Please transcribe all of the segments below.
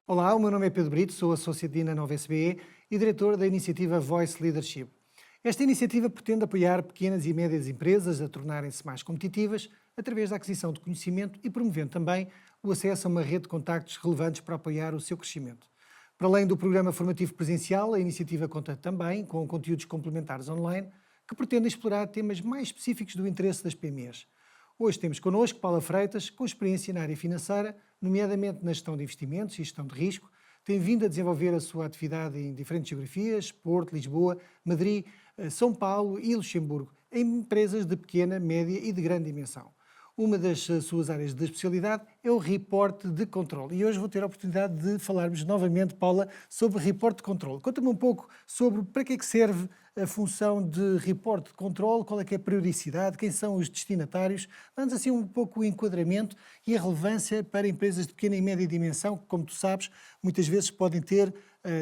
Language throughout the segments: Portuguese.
Olá, o meu nome é Pedro Brito, sou associado na Nova SBE e diretor da iniciativa Voice Leadership. Esta iniciativa pretende apoiar pequenas e médias empresas a tornarem-se mais competitivas através da aquisição de conhecimento e promovendo também o acesso a uma rede de contactos relevantes para apoiar o seu crescimento. Para além do programa formativo presencial, a iniciativa conta também com conteúdos complementares online que pretendem explorar temas mais específicos do interesse das PMEs. Hoje temos connosco Paula Freitas, com experiência na área financeira, nomeadamente na gestão de investimentos e gestão de risco. Tem vindo a desenvolver a sua atividade em diferentes geografias, Porto, Lisboa, Madrid, São Paulo e Luxemburgo, em empresas de pequena, média e de grande dimensão. Uma das suas áreas de especialidade é o reporte de controle. E hoje vou ter a oportunidade de falarmos novamente, Paula, sobre reporte de controle. Conta-me um pouco sobre para que é que serve a função de reporte de controle, qual é que é a periodicidade, quem são os destinatários. Dá-nos assim um pouco o enquadramento e a relevância para empresas de pequena e média dimensão, que, como tu sabes, muitas vezes podem ter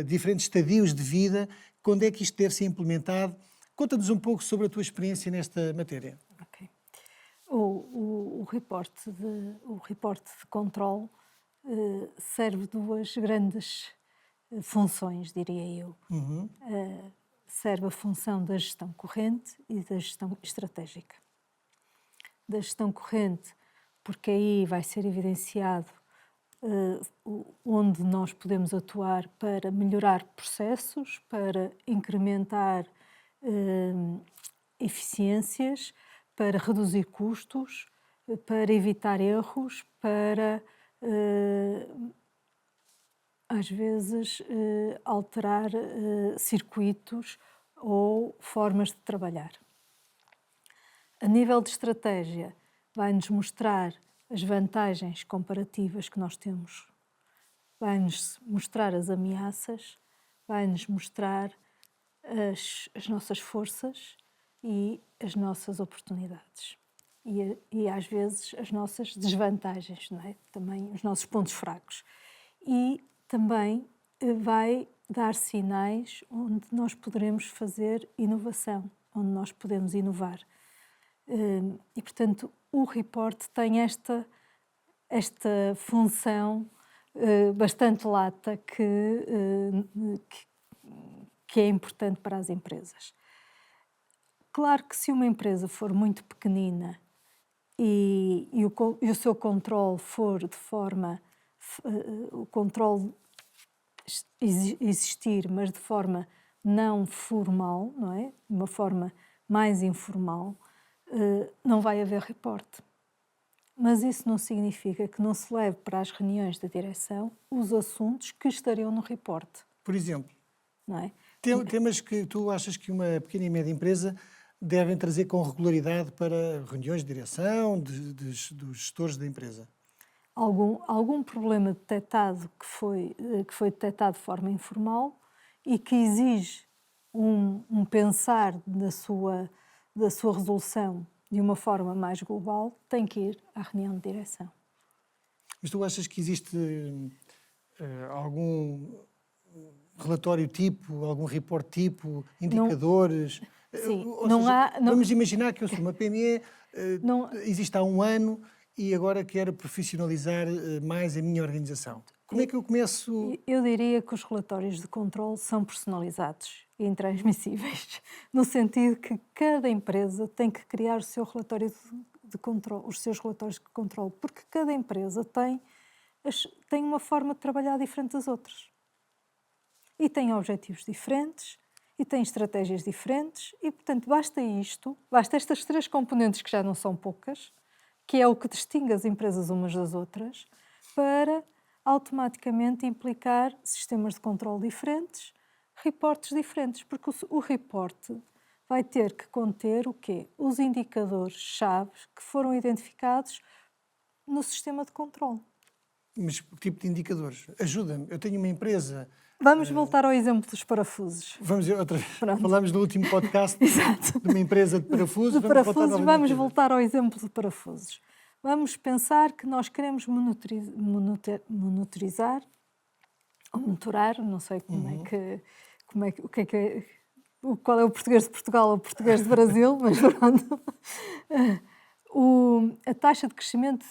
diferentes estadios de vida. Quando é que isto deve ser implementado? Conta-nos um pouco sobre a tua experiência nesta matéria. Ok. O reporte de controle serve duas grandes funções, diria eu. Serve a função da gestão corrente e da gestão estratégica. Da gestão corrente, porque aí vai ser evidenciado onde nós podemos atuar para melhorar processos, para incrementar eficiências, para reduzir custos, para evitar erros, para às vezes alterar circuitos ou formas de trabalhar. A nível de estratégia, vai-nos mostrar as vantagens comparativas que nós temos, vai-nos mostrar as ameaças, vai-nos mostrar as nossas forças e as nossas oportunidades. E às vezes as nossas desvantagens, não é? Também os nossos pontos fracos. E também vai dar sinais onde nós poderemos fazer inovação, onde nós podemos inovar. E, portanto, o report tem esta função bastante lata que é importante para as empresas. Claro que se uma empresa for muito pequenina e o seu controle for de forma... o controle existir, mas de forma não formal, não é? De uma forma mais informal, não vai haver reporte. Mas isso não significa que não se leve para as reuniões da direção os assuntos que estariam no reporte. Por exemplo, não é? Temas que tu achas que uma pequena e média empresa devem trazer com regularidade para reuniões de direção, dos gestores da empresa? Algum problema detectado que foi detectado de forma informal e que exige um pensar da sua resolução de uma forma mais global, tem que ir à reunião de direção. Mas tu achas que existe algum relatório tipo, algum report tipo, indicadores? Sim, Vamos imaginar que eu sou uma PME, existe há um ano e agora quero profissionalizar mais a minha organização. Como é que eu começo? Eu diria que os relatórios de controle são personalizados e intransmissíveis, no sentido que cada empresa tem que criar o seu relatório de controle, os seus relatórios de controle, porque cada empresa tem uma forma de trabalhar diferente das outras. E tem objetivos diferentes, e tem estratégias diferentes, e, portanto, basta estas três componentes, que já não são poucas, que é o que distingue as empresas umas das outras, para automaticamente implicar sistemas de controle diferentes, reportes diferentes, porque o reporte vai ter que conter o quê? Os indicadores-chave que foram identificados no sistema de controle. Mas que tipo de indicadores? Ajuda-me. Eu tenho uma empresa... Vamos voltar ao exemplo dos parafusos. Vamos outra vez. Falámos no último podcast de uma empresa de parafusos. Vamos voltar ao exemplo de parafusos. Vamos pensar que nós queremos monitorar, não sei qual é o português de Portugal ou o português de Brasil, mas pronto. a taxa de crescimento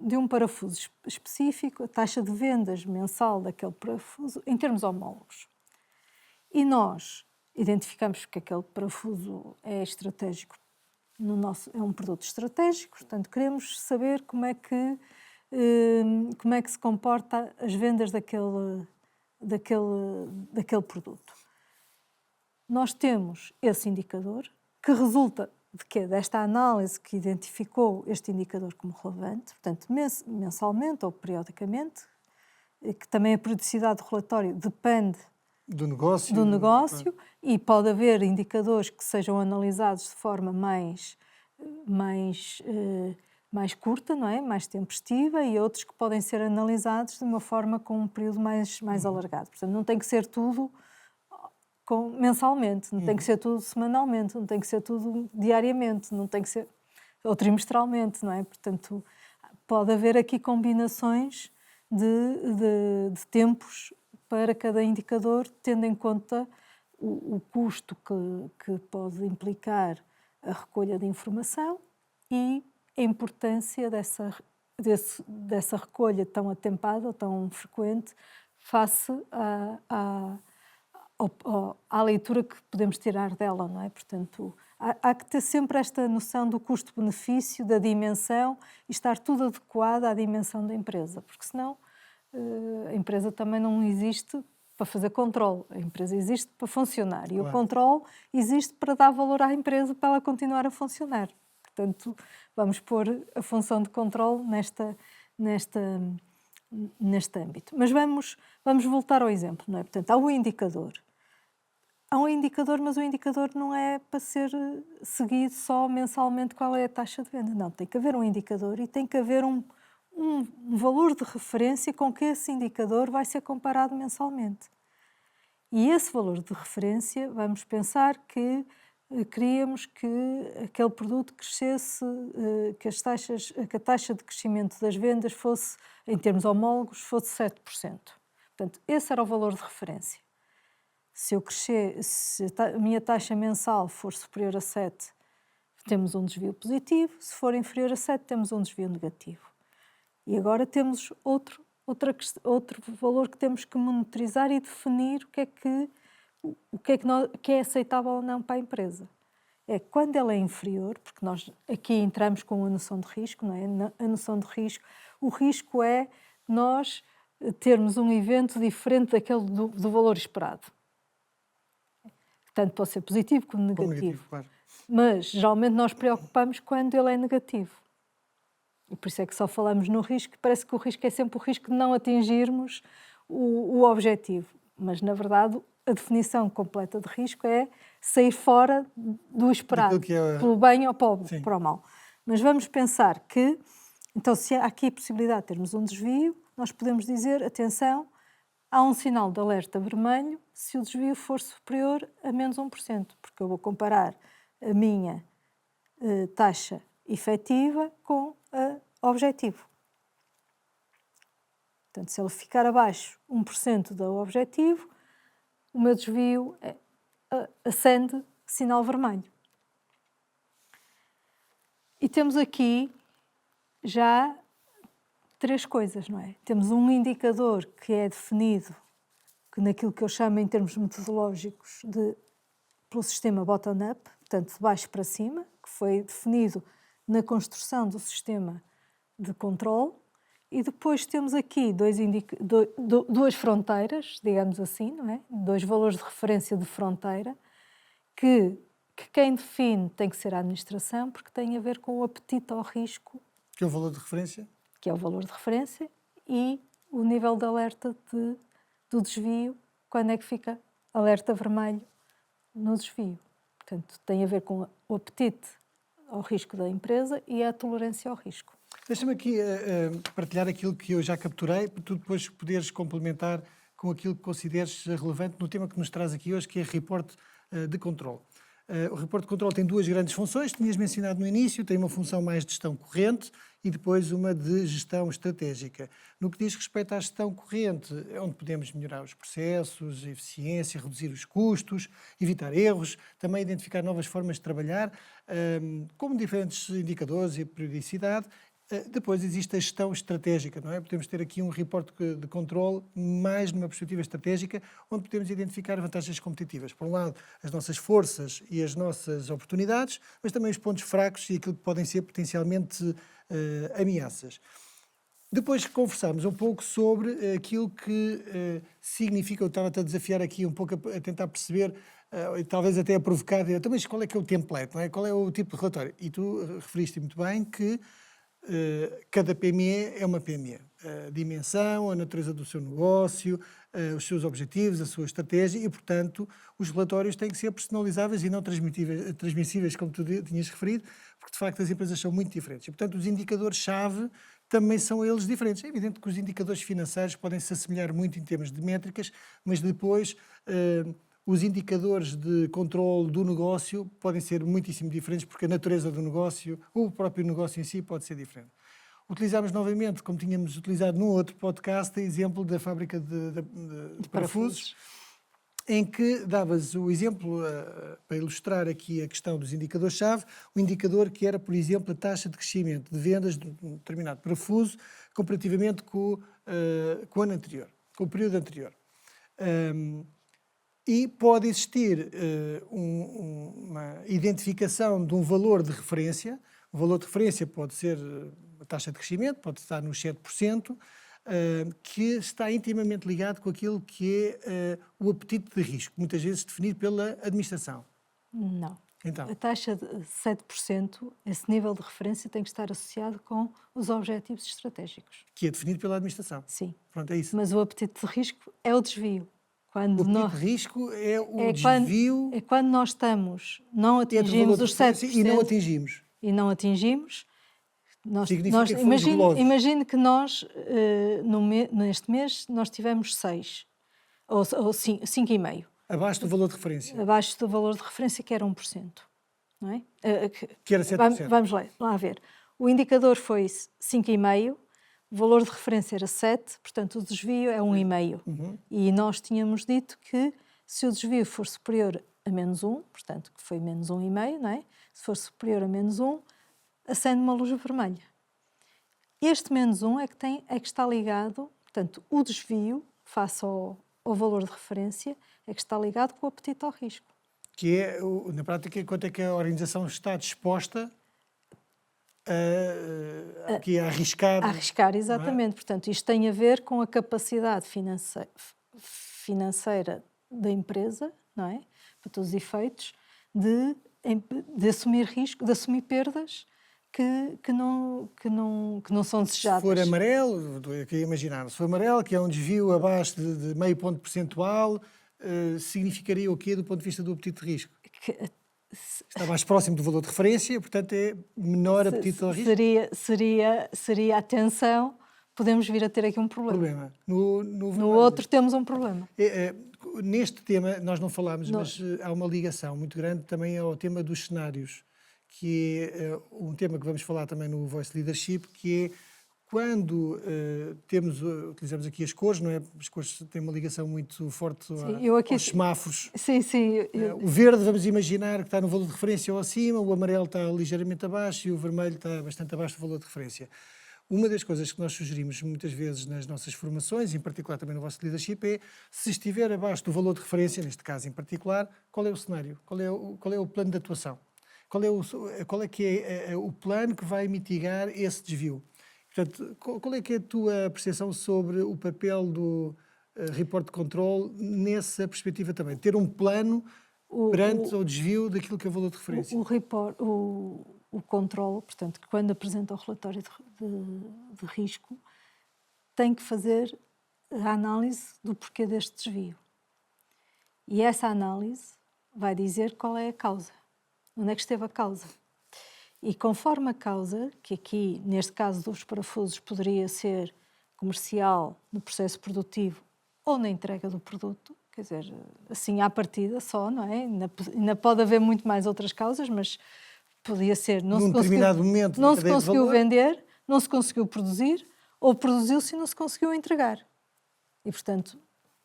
de um parafuso específico, a taxa de vendas mensal daquele parafuso, em termos homólogos. E nós identificamos que aquele parafuso é estratégico, é um produto estratégico, portanto queremos saber como é que se comporta as vendas daquele produto. Nós temos esse indicador que resulta de quê? Desta análise que identificou este indicador como relevante, portanto mensalmente ou periodicamente, que também a periodicidade do relatório depende do negócio, e pode haver indicadores que sejam analisados de forma mais curta, não é? Mais tempestiva, e outros que podem ser analisados de uma forma com um período mais alargado. Portanto, não tem que ser tudo mensalmente, não tem que ser tudo semanalmente, não tem que ser tudo diariamente, não tem que ser ou trimestralmente, não é? Portanto, pode haver aqui combinações de tempos para cada indicador, tendo em conta o custo que pode implicar a recolha de informação e a importância dessa recolha tão atempada ou tão frequente face à leitura que podemos tirar dela, não é? Portanto, há que ter sempre esta noção do custo-benefício, da dimensão e estar tudo adequado à dimensão da empresa, porque senão a empresa também não existe para fazer controle, a empresa existe para funcionar e o controle existe para dar valor à empresa para ela continuar a funcionar. Portanto, vamos pôr a função de controle neste âmbito. Mas vamos voltar ao exemplo, não é? Portanto, há um indicador, mas o indicador não é para ser seguido só mensalmente qual é a taxa de venda. Não, tem que haver um indicador e tem que haver um valor de referência com que esse indicador vai ser comparado mensalmente. E esse valor de referência, vamos pensar que queríamos que aquele produto crescesse, que a taxa de crescimento das vendas fosse, em termos homólogos, fosse 7%. Portanto, esse era o valor de referência. Se a minha taxa mensal for superior a 7, temos um desvio positivo. Se for inferior a 7, temos um desvio negativo. E agora temos outro valor que temos que monitorizar e definir o que é aceitável ou não para a empresa. É quando ela é inferior, porque nós aqui entramos com a noção de risco, não é? A noção de risco, o risco é nós termos um evento diferente daquele do valor esperado. Tanto pode ser positivo como negativo. Claro. Mas geralmente nós preocupamos quando ele é negativo. E por isso é que só falamos no risco, parece que o risco é sempre o risco de não atingirmos o objetivo. Mas, na verdade, a definição completa de risco é sair fora do esperado, pelo bem ou para o mal. Mas vamos pensar que, então, se há aqui a possibilidade de termos um desvio, nós podemos dizer, atenção, há um sinal de alerta vermelho se o desvio for superior a menos 1%, porque eu vou comparar a minha taxa efetiva com a objetivo. Portanto, se ele ficar abaixo 1% do objetivo, o meu desvio acende sinal vermelho. E temos aqui já 3 coisas, não é? Temos um indicador que é definido, que naquilo que eu chamo em termos metodológicos pelo sistema bottom-up, portanto de baixo para cima, que foi definido na construção do sistema de controle, e depois temos aqui duas fronteiras, digamos assim, não é? 2 valores de referência de fronteira, que quem define tem que ser a administração, porque tem a ver com o apetite ao risco. Que é o valor de referência? Que é o valor de referência e o nível de alerta do desvio, quando é que fica alerta vermelho no desvio. Portanto, tem a ver com o apetite ao risco da empresa e a tolerância ao risco. Deixa-me aqui partilhar aquilo que eu já capturei, para tu depois poderes complementar com aquilo que consideres relevante no tema que nos traz aqui hoje, que é reporte de controle. O reporte de controle tem duas grandes funções, tinhas mencionado no início, tem uma função mais de gestão corrente e depois uma de gestão estratégica. No que diz respeito à gestão corrente, é onde podemos melhorar os processos, a eficiência, reduzir os custos, evitar erros, também identificar novas formas de trabalhar, como diferentes indicadores e periodicidade. Depois existe a gestão estratégica, não é? Podemos ter aqui um reporte de controle mais numa perspectiva estratégica, onde podemos identificar vantagens competitivas. Por um lado, as nossas forças e as nossas oportunidades, mas também os pontos fracos e aquilo que podem ser potencialmente ameaças. Depois conversámos um pouco sobre aquilo que significa, eu estava a desafiar aqui um pouco a tentar perceber, talvez até a provocar, então, mas qual é que é o template, não é? Qual é o tipo de relatório? E tu referiste muito bem que cada PME é uma PME. A dimensão, a natureza do seu negócio, os seus objetivos, a sua estratégia e, portanto, os relatórios têm que ser personalizáveis e não transmissíveis, como tu tinhas referido, porque, de facto, as empresas são muito diferentes. E, portanto, os indicadores-chave também são eles diferentes. É evidente que os indicadores financeiros podem se assemelhar muito em termos de métricas, mas depois os indicadores de controle do negócio podem ser muitíssimo diferentes, porque a natureza do negócio, ou o próprio negócio em si, pode ser diferente. Utilizámos novamente, como tínhamos utilizado num outro podcast, o exemplo da fábrica de parafusos, em que davas o exemplo, para ilustrar aqui a questão dos indicadores-chave, o indicador que era, por exemplo, a taxa de crescimento de vendas de um determinado parafuso, comparativamente com o ano anterior, com o período anterior. E pode existir uma identificação de um valor de referência. O valor de referência pode ser a taxa de crescimento, pode estar nos 7%, que está intimamente ligado com aquilo que é o apetite de risco, muitas vezes definido pela administração. Não. Então. A taxa de 7%, esse nível de referência tem que estar associado com os objetivos estratégicos. Que é definido pela administração. Sim. Pronto, é isso. Mas o apetite de risco é o desvio. O apetite de risco é o desvio... É quando nós não atingimos os 7%. E não atingimos. E não atingimos. Imagine que nós, neste mês, nós tivemos 6, ou 5,5. Abaixo do valor de referência. Abaixo do valor de referência, que era 1%. Não é? Que era 7%. Vamos lá ver. O indicador foi 5,5%, o valor de referência era 7%, portanto o desvio é 1,5%. Uhum. E nós tínhamos dito que se o desvio for superior a menos 1, portanto que foi menos 1,5%, não é? Se for superior a menos 1, acende uma luz vermelha. Este menos 1 é que está ligado, portanto, o desvio, face ao valor de referência, é que está ligado com o apetite ao risco. Que é, na prática, quanto é que a organização está disposta a arriscar. A arriscar, exatamente. É? Portanto, isto tem a ver com a capacidade financeira da empresa, não é? Para todos os efeitos, de assumir risco, de assumir perdas que não são desejadas. Se for amarelo, eu queria imaginar, se for amarelo, que é um desvio abaixo de meio ponto percentual, significaria o quê do ponto de vista do apetite de risco? Está mais próximo do valor de referência, portanto é menor apetite ao risco? Seria atenção, podemos vir a ter aqui um problema. No outro temos um problema. Neste tema, nós não falámos, mas há uma ligação muito grande também ao tema dos cenários, que é um tema que vamos falar também no Voice Leadership, que é quando utilizamos aqui as cores, não é? As cores têm uma ligação muito forte aos semáforos. Sim. O verde, vamos imaginar que está no valor de referência ou acima, o amarelo está ligeiramente abaixo e o vermelho está bastante abaixo do valor de referência. Uma das coisas que nós sugerimos muitas vezes nas nossas formações, em particular também no vosso leadership, é se estiver abaixo do valor de referência, neste caso em particular, qual é o cenário? Qual é o plano de atuação? Qual é que é o plano que vai mitigar esse desvio? Portanto, qual é que é a tua percepção sobre o papel do report de controle nessa perspectiva também? Ter um plano perante o desvio daquilo que é o valor de referência. O controle, portanto, que quando apresenta o relatório de risco, tem que fazer a análise do porquê deste desvio. E essa análise vai dizer qual é a causa. Onde é que esteve a causa? E conforme a causa, que aqui, neste caso dos parafusos, poderia ser comercial, no processo produtivo ou na entrega do produto, quer dizer, assim à partida só, não é? Ainda pode haver muito mais outras causas, mas podia ser, Num determinado momento não da se cadeia de conseguiu valor. vender, não se conseguiu produzir, ou produziu-se e não se conseguiu entregar. E, portanto,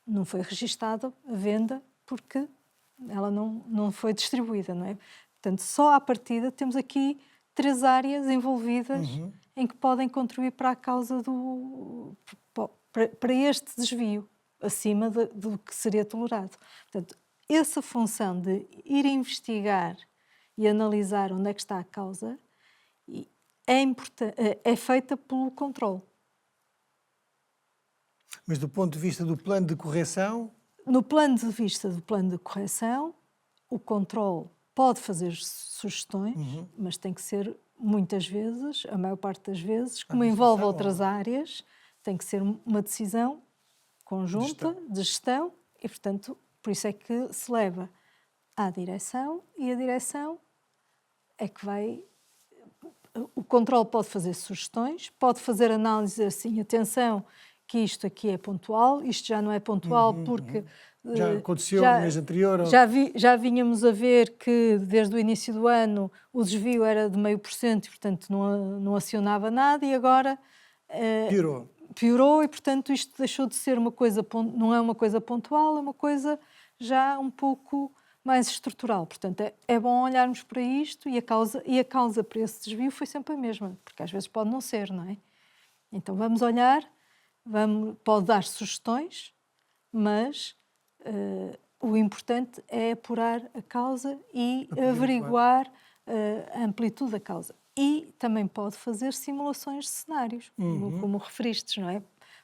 não foi registada a venda porque ela não foi distribuída, não é? Portanto, só à partida temos aqui 3 áreas envolvidas em que podem contribuir para a causa para este desvio, acima do que seria tolerado. Portanto, essa função de ir investigar e analisar onde é que está a causa é feita pelo controle. Mas do ponto de vista do plano de correção, No plano de vista do plano de correção, o controle pode fazer sugestões, mas tem que ser muitas vezes, a maior parte das vezes, como envolve outras áreas, tem que ser uma decisão conjunta de gestão e, portanto, por isso é que se leva à direção e a direção é que vai... O controle pode fazer sugestões, pode fazer análise assim, atenção, que isto aqui é pontual, isto já não é pontual porque... Já aconteceu no mês anterior? Já vínhamos a ver que desde o início do ano o desvio era de 0,5% e, portanto, não acionava nada e agora piorou e, portanto, isto deixou de ser uma coisa, não é uma coisa pontual, é uma coisa já um pouco mais estrutural. Portanto, é bom olharmos para isto e a causa para esse desvio foi sempre a mesma, porque às vezes pode não ser, não é? Então vamos olhar, pode dar sugestões, mas o importante é apurar a causa e averiguar a amplitude da causa. E também pode fazer simulações de cenários, como referiste, não é?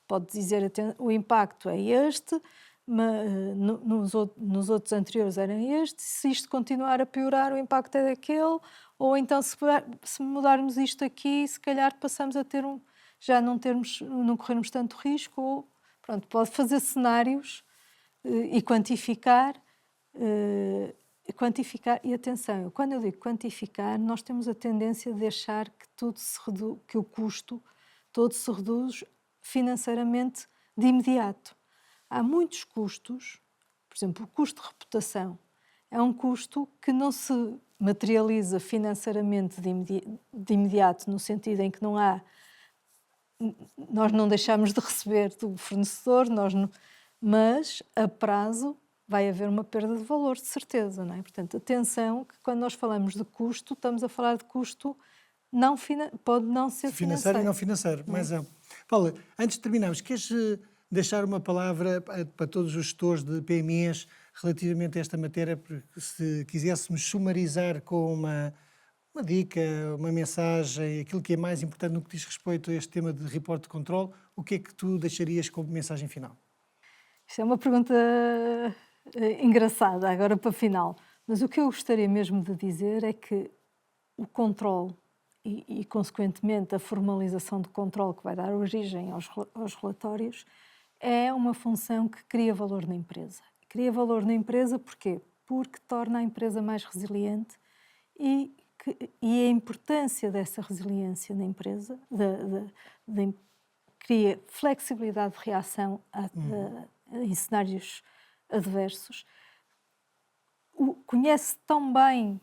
Pode dizer o impacto é este, nos outros anteriores era este, se isto continuar a piorar o impacto é daquele, ou então se mudarmos isto aqui, se calhar passamos a ter já não corrermos tanto risco, ou pronto, pode fazer cenários e quantificar. E atenção, quando eu digo quantificar, nós temos a tendência de achar que que o custo todo se reduz financeiramente de imediato. Há muitos custos, por exemplo, o custo de reputação é um custo que não se materializa financeiramente de imediato, no sentido em que nós não deixamos de receber do fornecedor, mas a prazo vai haver uma perda de valor, de certeza, não é? Portanto, atenção que quando nós falamos de custo, estamos a falar de custo pode não ser financeiro e não financeiro, mais amplo. Paula, antes de terminarmos, queres deixar uma palavra para todos os gestores de PMEs relativamente a esta matéria, porque se quiséssemos sumarizar com uma dica, uma mensagem, aquilo que é mais importante no que diz respeito a este tema de report de controle, o que é que tu deixarias como mensagem final? Isto é uma pergunta engraçada, agora para o final. Mas o que eu gostaria mesmo de dizer é que o controle e consequentemente, a formalização do controle que vai dar origem aos relatórios é uma função que cria valor na empresa. Cria valor na empresa porquê? Porque torna a empresa mais resiliente e a importância dessa resiliência na empresa cria flexibilidade de reação em cenários adversos. Conhece tão bem,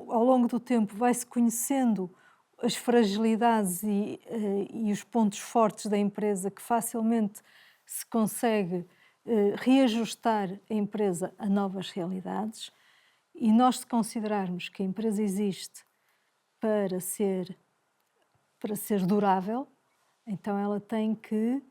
ao longo do tempo, vai-se conhecendo as fragilidades e os pontos fortes da empresa que facilmente se consegue reajustar a empresa a novas realidades. E nós, se considerarmos que a empresa existe para ser durável, então ela tem que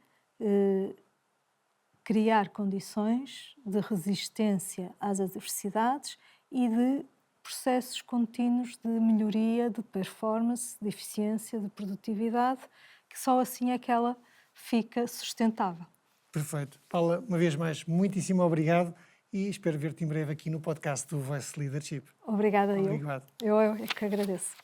criar condições de resistência às adversidades e de processos contínuos de melhoria, de performance, de eficiência, de produtividade, que só assim é que ela fica sustentável. Perfeito. Paula, uma vez mais, muitíssimo obrigado e espero ver-te em breve aqui no podcast do Voice Leadership. Obrigada. Obrigado. Eu é que agradeço.